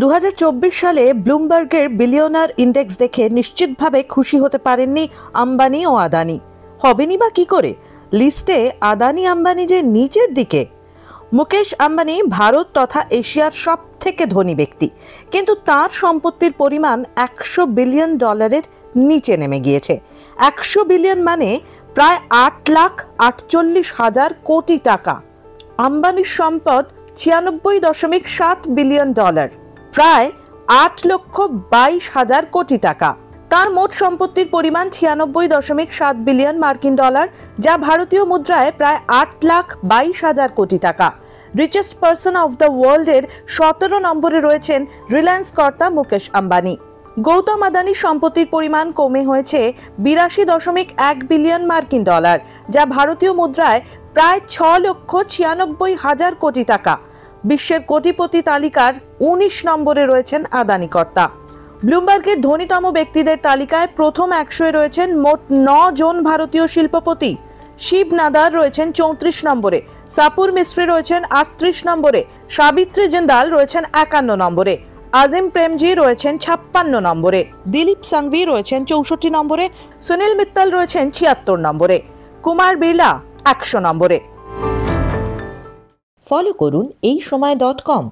2024 সালে ব্লুমবার্গের billionaire index দেখে নিশ্চিতভাবে খুশি হতে পারেননি আম্বানি ও আদানি। হবেনি বা কি করে? লিস্টে আদানি আম্বানি যে নিচের দিকে। মুকেশ আম্বানি ভারত তথা এশিয়ার সবথেকে ধনী ব্যক্তি, কিন্তু তার সম্পত্তির পরিমাণ $100 বিলিয়ন নিচে নেমে গিয়েছে। 100 বিলিয়ন মানে প্রায় 8,48,000 কোটি টাকা। আম্বানির সম্পদ $96.7 বিলিয়ন, প্রায় 8,22,000 কোটি টাকা। তার মোট সম্পত্তির পরিমাণ $96.7 বিলিয়ন মার্কিন ডলার, যা ভারতীয় মুদ্রায় প্রায় 8,22,000 কোটি টাকা। রিচেস্ট পার্সন অফ দ্য ওয়ার্ল্ডের 17 নম্বরে রয়েছেন রিলায়েন্স কর্তা মুকেশ আম্বানি। গৌতম আদানির সম্পত্তির পরিমাণ কমে হয়েছে $82.1 বিলিয়ন মার্কিন ডলার, যা ভারতীয় মুদ্রায় প্রায় 6,96,000 কোটি টাকা। বিশ্বের কোটিপতি তালিকার 19 নম্বরে রয়েছেন আদানি কর্তা। ব্লুমবার্গের ধনীতম ব্যক্তিদের তালিকায় প্রথম 100-এ রয়েছেন মোট 9 জন ভারতীয় শিল্পপতি। শিব নাদার রয়েছেন 34 নম্বরে, সাপুর মিস্ত্রি রয়েছেন 38 নম্বরে, সাবিত্রী জিন্দাল রয়েছেন 51 নম্বরে, আজিম প্রেমজি রয়েছেন 56 নম্বরে, দিলীপ সাংভি রয়েছেন 64 নম্বরে, সুনীল মিত্তল রয়েছেন 76 নম্বরে, কুমার বিড়লা 100 নম্বরে। ফলো করুন এইসময়.com।